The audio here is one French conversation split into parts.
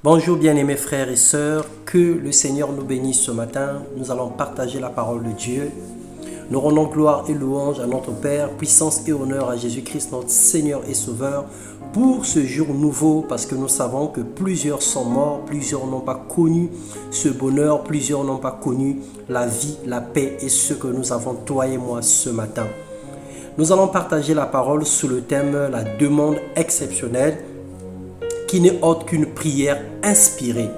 Bonjour bien-aimés frères et sœurs, que le Seigneur nous bénisse ce matin. Nous allons partager la parole de Dieu. Nous rendons gloire et louange à notre Père, puissance et honneur à Jésus-Christ, notre Seigneur et Sauveur, pour ce jour nouveau, parce que nous savons que plusieurs sont morts, plusieurs n'ont pas connu ce bonheur, plusieurs n'ont pas connu la vie, la paix et ce que nous avons, toi et moi, ce matin. Nous allons partager la parole sous le thème « La demande exceptionnelle » qui n'est autre qu'une prière inspirée.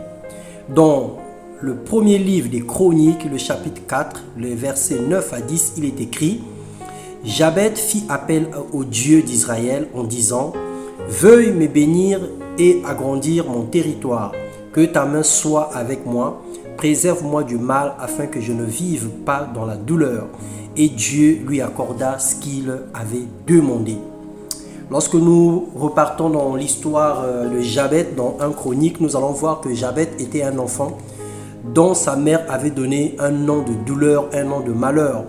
Dans le premier livre des Chroniques, le chapitre 4, les versets 9 à 10, il est écrit « Jabez fit appel au Dieu d'Israël en disant « Veuille me bénir et agrandir mon territoire, que ta main soit avec moi, préserve-moi du mal afin que je ne vive pas dans la douleur. » Et Dieu lui accorda ce qu'il avait demandé. Lorsque nous repartons dans l'histoire de Jabez, dans 1 Chronique, nous allons voir que Jabez était un enfant dont sa mère avait donné un nom de douleur, un nom de malheur.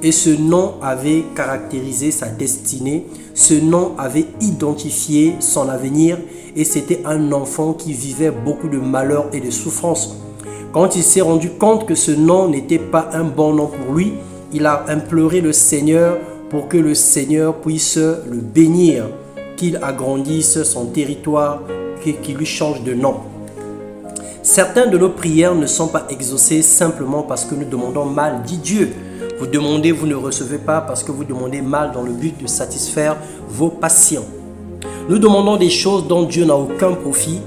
Et ce nom avait caractérisé sa destinée, ce nom avait identifié son avenir et c'était un enfant qui vivait beaucoup de malheur et de souffrance. Quand il s'est rendu compte que ce nom n'était pas un bon nom pour lui, il a imploré le Seigneur pour que le Seigneur puisse le bénir, qu'il agrandisse son territoire, qu'il lui change de nom. Certaines de nos prières ne sont pas exaucées simplement parce que nous demandons mal, dit Dieu. Vous demandez, vous ne recevez pas parce que vous demandez mal dans le but de satisfaire vos passions. Nous demandons des choses dont Dieu n'a aucun profit,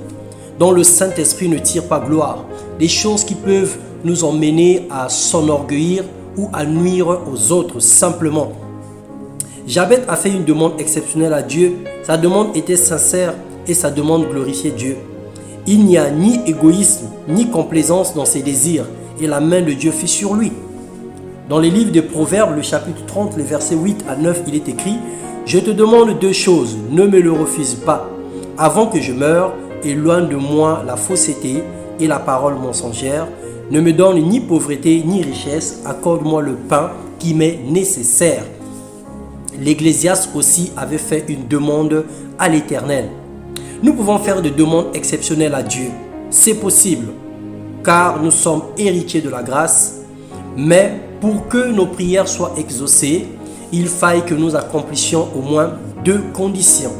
dont le Saint-Esprit ne tire pas gloire, des choses qui peuvent nous emmener à s'enorgueillir ou à nuire aux autres simplement. Jabez a fait une demande exceptionnelle à Dieu. Sa demande était sincère et sa demande glorifiait Dieu. Il n'y a ni égoïsme ni complaisance dans ses désirs et la main de Dieu fut sur lui. Dans les livres des Proverbes, le chapitre 30, les versets 8 à 9, il est écrit « Je te demande deux choses, ne me le refuse pas. Avant que je meure, éloigne de moi la fausseté et la parole mensongère. Ne me donne ni pauvreté ni richesse, accorde-moi le pain qui m'est nécessaire. » L'Ecclésiaste aussi avait fait une demande à l'Éternel. Nous pouvons faire des demandes exceptionnelles à Dieu. C'est possible, car nous sommes héritiers de la grâce. Mais pour que nos prières soient exaucées, il faille que nous accomplissions au moins deux conditions.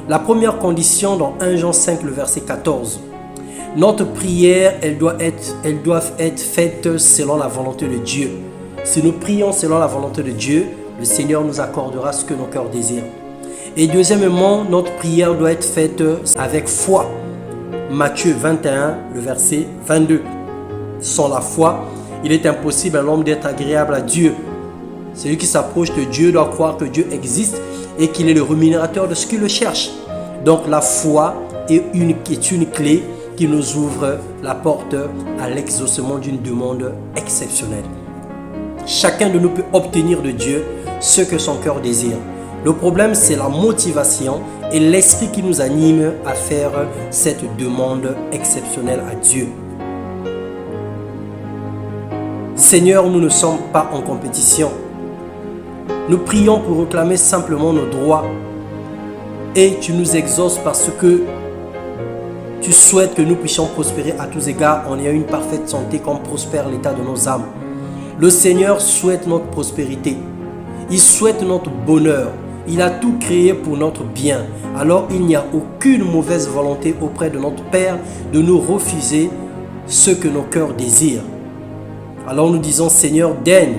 La première condition dans 1 Jean 5, le verset 14. Notre prière, elles doivent être faites selon la volonté de Dieu. Si nous prions selon la volonté de Dieu, le Seigneur nous accordera ce que nos cœurs désirent. Et deuxièmement, notre prière doit être faite avec foi. Matthieu 21, le verset 22. Sans la foi, il est impossible à l'homme d'être agréable à Dieu. Celui qui s'approche de Dieu doit croire que Dieu existe et qu'il est le rémunérateur de ce qui le cherche. Donc la foi est une clé qui nous ouvre la porte à l'exaucement d'une demande exceptionnelle. Chacun de nous peut obtenir de Dieu ce que son cœur désire. Le problème, c'est la motivation et l'esprit qui nous anime à faire cette demande exceptionnelle à Dieu. Seigneur, nous ne sommes pas en compétition. Nous prions pour réclamer simplement nos droits. Et tu nous exauces parce que tu souhaites que nous puissions prospérer à tous égards en ayant une parfaite santé comme prospère l'état de nos âmes. Le Seigneur souhaite notre prospérité. Il souhaite notre bonheur. Il a tout créé pour notre bien. Alors il n'y a aucune mauvaise volonté auprès de notre Père de nous refuser ce que nos cœurs désirent. Alors nous disons, Seigneur, daigne,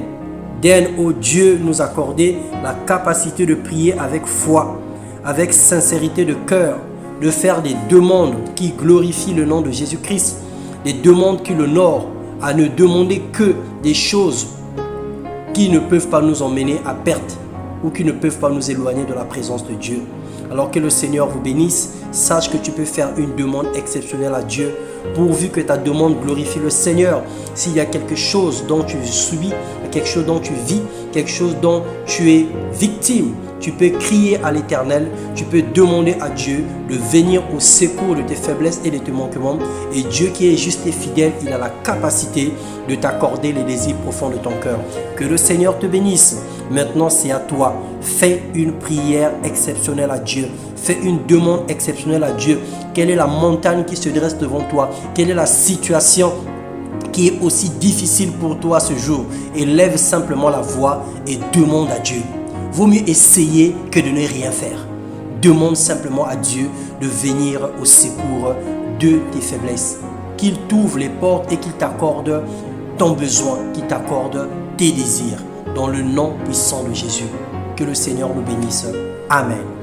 ô Dieu, nous accorder la capacité de prier avec foi, avec sincérité de cœur, de faire des demandes qui glorifient le nom de Jésus-Christ, des demandes qui l'honorent, à ne demander que des choses qui ne peuvent pas nous emmener à perte ou qui ne peuvent pas nous éloigner de la présence de Dieu. Alors que le Seigneur vous bénisse, sache que tu peux faire une demande exceptionnelle à Dieu pourvu que ta demande glorifie le Seigneur. S'il y a quelque chose dont tu subis, quelque chose dont tu vis, quelque chose dont tu es victime, tu peux crier à l'Éternel, tu peux demander à Dieu de venir au secours de tes faiblesses et de tes manquements. Et Dieu qui est juste et fidèle, il a la capacité de t'accorder les désirs profonds de ton cœur. Que le Seigneur te bénisse. Maintenant, c'est à toi. Fais une prière exceptionnelle à Dieu. Fais une demande exceptionnelle à Dieu. Quelle est la montagne qui se dresse devant toi? Quelle est la situation qui est aussi difficile pour toi ce jour? Élève simplement la voix et demande à Dieu. Vaut mieux essayer que de ne rien faire. Demande simplement à Dieu de venir au secours de tes faiblesses. Qu'il t'ouvre les portes et qu'il t'accorde ton besoin, qu'il t'accorde tes désirs. Dans le nom puissant de Jésus. Que le Seigneur nous bénisse. Amen.